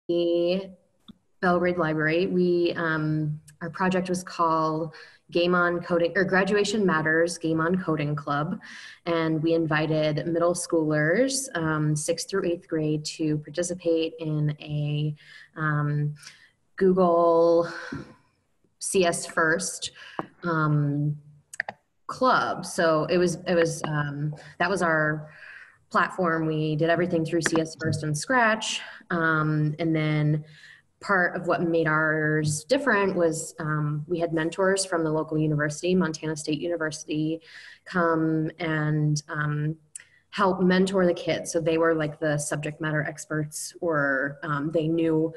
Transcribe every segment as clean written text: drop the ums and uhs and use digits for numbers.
the Belgrade Library. Our project was called Game on Coding, or Graduation Matters Game on Coding Club. And we invited middle schoolers, 6th through 8th grade, to participate in a Google CS First club. So that was our platform. We did everything through CS First and Scratch. And then part of what made ours different was we had mentors from the local university, Montana State University, come and help mentor the kids. So they were like the subject matter experts, or they knew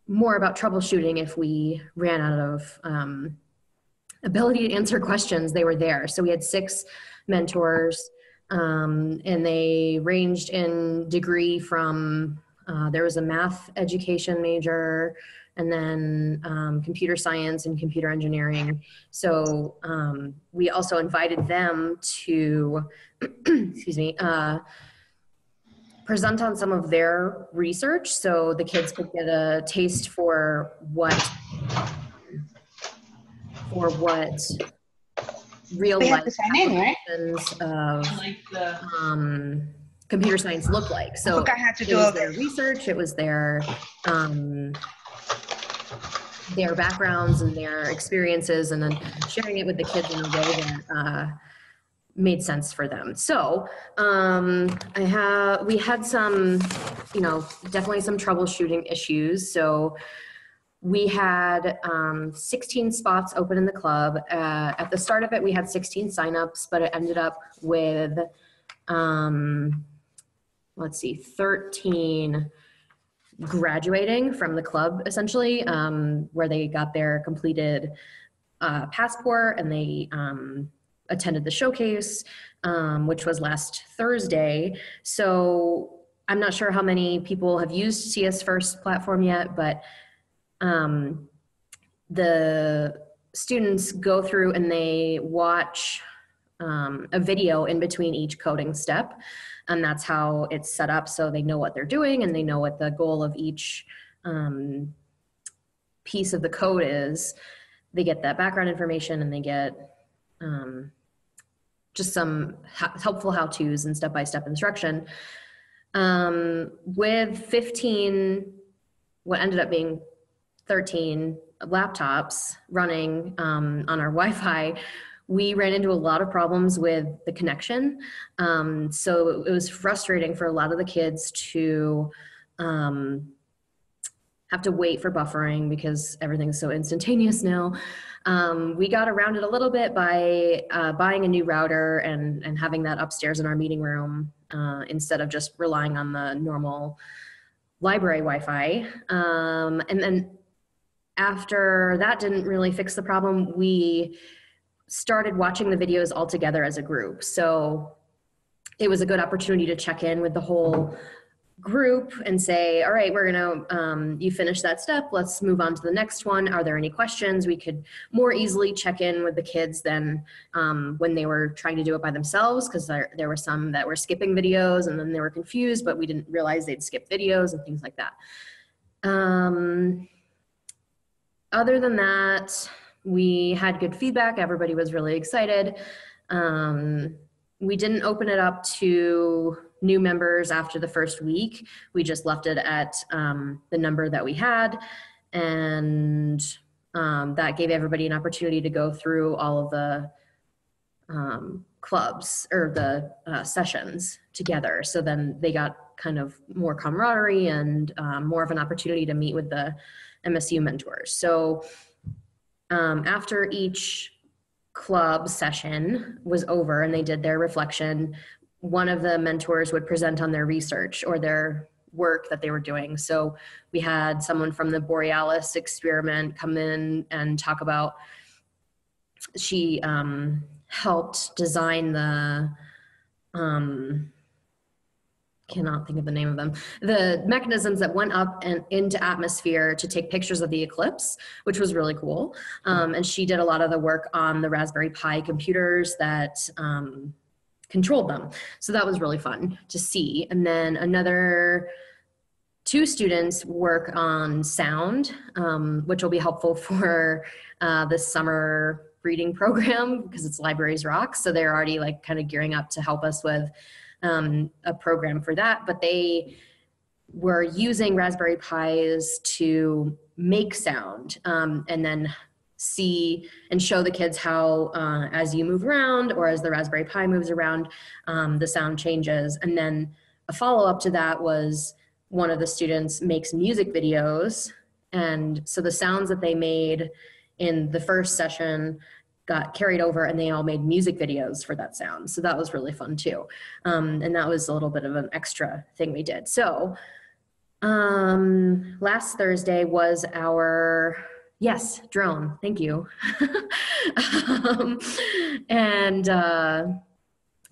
more about troubleshooting. If we ran out of ability to answer questions, they were there. So we had 6 mentors, and they ranged in degree from there was a math education major, and then computer science and computer engineering. So we also invited them to, excuse me, present on some of their research, so the kids could get a taste for what real life applications of computer science look like. So it was their research, it was their backgrounds and their experiences, and then sharing it with the kids in a way that made sense for them. So we had some, definitely some troubleshooting issues. So we had 16 spots open in the club. At the start of it, we had 16 signups, but it ended up with 13 graduating from the club, essentially, where they got their completed passport, and they attended the showcase, which was last Thursday. So I'm not sure how many people have used CS First platform yet, but the students go through and they watch a video in between each coding step, and that's how it's set up, so they know what they're doing and they know what the goal of each piece of the code is. They get that background information, and they get just some helpful how-tos and step-by-step instruction. With 15, what ended up being 13 laptops running on our Wi-Fi, we ran into a lot of problems with the connection. So it was frustrating for a lot of the kids to have to wait for buffering because everything's so instantaneous now. We got around it a little bit by buying a new router and having that upstairs in our meeting room instead of just relying on the normal library Wi-Fi. And then after that didn't really fix the problem, we started watching the videos all together as a group. So it was a good opportunity to check in with the whole group and say, all right, we're gonna, you finished that step, let's move on to the next one. Are there any questions? We could more easily check in with the kids than when they were trying to do it by themselves, because there were some that were skipping videos and then they were confused, but we didn't realize they'd skip videos and things like that. Other than that, we had good feedback. Everybody was really excited. We didn't open it up to new members after the first week. We just left it at the number that we had, and that gave everybody an opportunity to go through all of the clubs or the sessions together. So then they got kind of more camaraderie and more of an opportunity to meet with the MSU mentors. So after each club session was over and they did their reflection, one of the mentors would present on their research or their work that they were doing. So we had someone from the Borealis experiment come in and talk about, she helped design the, cannot think of the name of them, the mechanisms that went up and into atmosphere to take pictures of the eclipse, which was really cool. And she did a lot of the work on the Raspberry Pi computers that controlled them. So that was really fun to see. And then another 2 students work on sound, which will be helpful for this summer reading program because it's Libraries Rock. So they're already like kind of gearing up to help us with a program for that. But they were using Raspberry Pis to make sound and then see and show the kids how as you move around or as the Raspberry Pi moves around, the sound changes. And then a follow-up to that was one of the students makes music videos. And so the sounds that they made in the first session got carried over and they all made music videos for that sound. So that was really fun too. And that was a little bit of an extra thing we did. So last Thursday was our, yes, drone, thank you.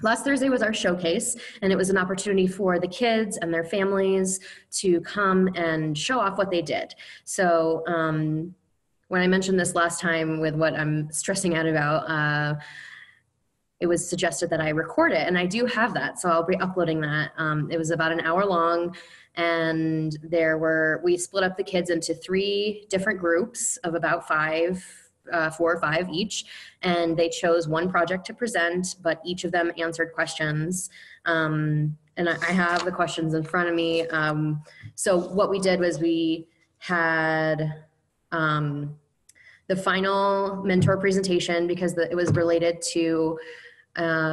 Last Thursday was our showcase, and it was an opportunity for the kids and their families to come and show off what they did. So when I mentioned this last time with what I'm stressing out about, it was suggested that I record it, and I do have that, so I'll be uploading that. It was about an hour long, and we split up the kids into 3 different groups of about 4 or 5 each, and they chose one project to present, but each of them answered questions. And I have the questions in front of me. So what we did was we had the final mentor presentation because it was related to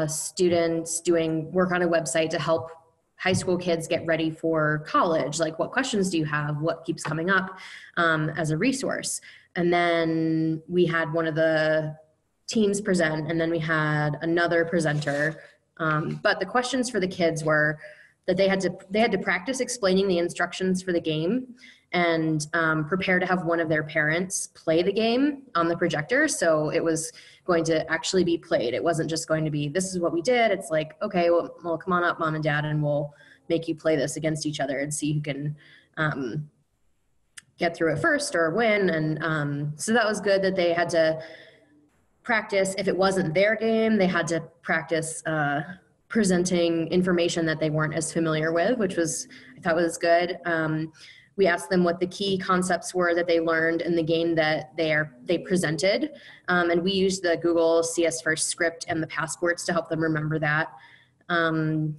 students doing work on a website to help high school kids get ready for college. Like, what questions do you have? What keeps coming up as a resource? And then we had one of the teams present, and then we had another presenter. But the questions for the kids were that they had to practice explaining the instructions for the game and prepare to have one of their parents play the game on the projector. So it was going to actually be played. It wasn't just going to be, this is what we did. It's like, okay, well come on up, mom and dad, and we'll make you play this against each other and see who can get through it first or win. And so that was good that they had to practice. If it wasn't their game, they had to practice presenting information that they weren't as familiar with, which I thought was good. We asked them what the key concepts were that they learned in the game that they presented. And we used the Google CS First script and the passports to help them remember that.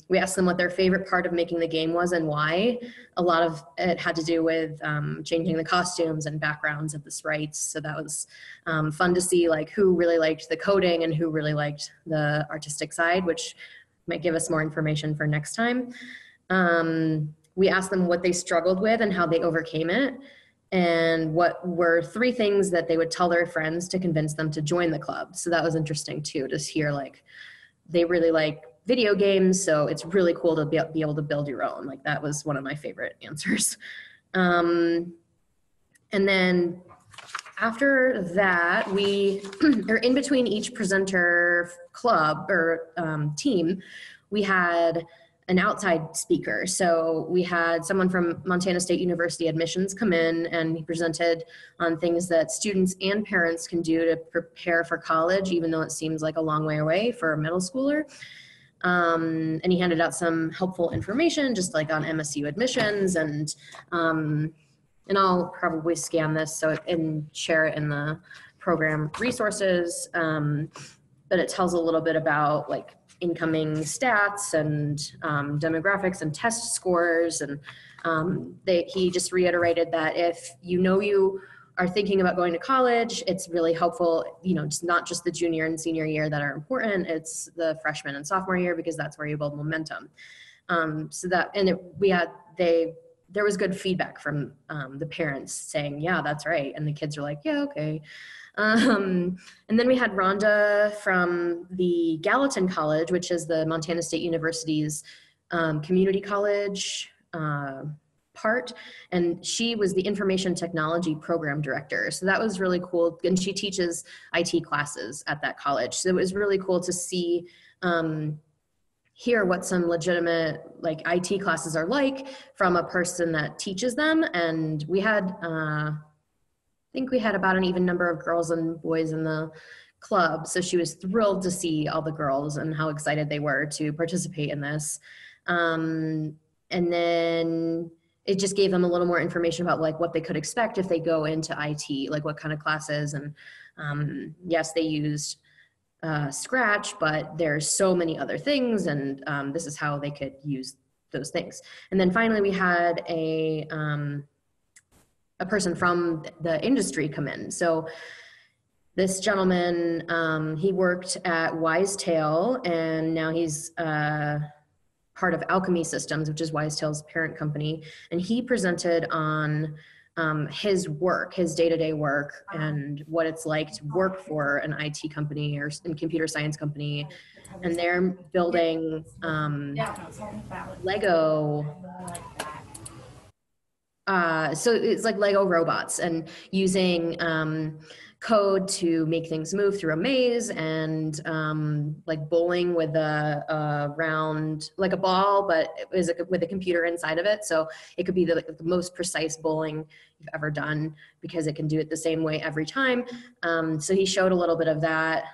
We asked them what their favorite part of making the game was and why. A lot of it had to do with changing the costumes and backgrounds of the sprites. So that was fun to see, like, who really liked the coding and who really liked the artistic side, which might give us more information for next time. We asked them what they struggled with and how they overcame it, and what were 3 things that they would tell their friends to convince them to join the club. So that was interesting too, to hear, like, they really like video games, so it's really cool to be able to build your own. Like, that was one of my favorite answers. And then after that, or in between each presenter club or team, we had an outside speaker. So we had someone from Montana State University admissions come in, and he presented on things that students and parents can do to prepare for college, even though it seems like a long way away for a middle schooler. And he handed out some helpful information just like on MSU admissions, and I'll probably scan this and share it in the program resources. But it tells a little bit about, like, incoming stats and demographics and test scores. And he just reiterated that if you are thinking about going to college, it's really helpful, it's not just the junior and senior year that are important, it's the freshman and sophomore year, because that's where you build momentum. There was good feedback from the parents saying, yeah, that's right. And the kids are like, yeah, okay. And then we had Rhonda from the Gallatin College, which is the Montana State University's community college part. And she was the information technology program director. So that was really cool. And she teaches IT classes at that college. So it was really cool to see, hear what some legitimate, like, IT classes are like from a person that teaches them. And we had, I think we had about an even number of girls and boys in the club. So she was thrilled to see all the girls and how excited they were to participate in this. And then it just gave them a little more information about like what they could expect if they go into IT, like what kind of classes. And yes, they used Scratch, but there's so many other things, and this is how they could use those things. And then finally, we had a person from the industry come in. So this gentleman, he worked at Wisetail, and now he's part of Alchemy Systems, which is Wisetail's parent company. And he presented on his work, his day-to-day work, and what it's like to work for an IT company or a computer science company. And they're building Lego. So it's like Lego robots, and using code to make things move through a maze, and like bowling with a round, like a ball, but it was with a computer inside of it. So it could be the most precise bowling you've ever done, because it can do it the same way every time. So he showed a little bit of that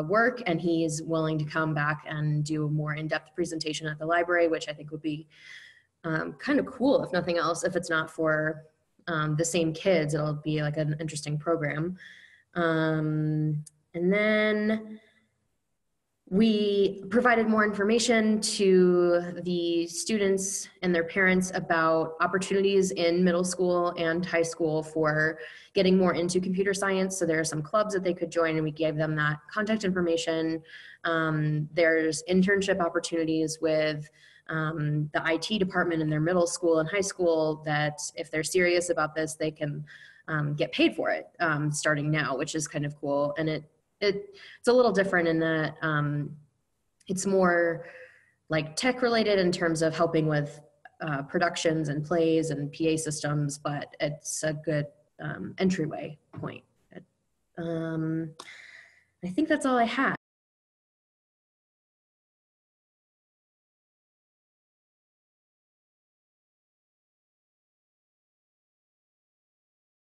work, and he's willing to come back and do a more in-depth presentation at the library, which I think would be kind of cool, if nothing else. If it's not for the same kids, it'll be like an interesting program. And then we provided more information to the students and their parents about opportunities in middle school and high school for getting more into computer science. So there are some clubs that they could join, and we gave them that contact information. There's internship opportunities with the IT department in their middle school and high school, that if they're serious about this, they can get paid for it starting now, which is kind of cool. And it's a little different in that it's more like tech related in terms of helping with productions and plays and PA systems, but it's a good entryway point. I think that's all I had.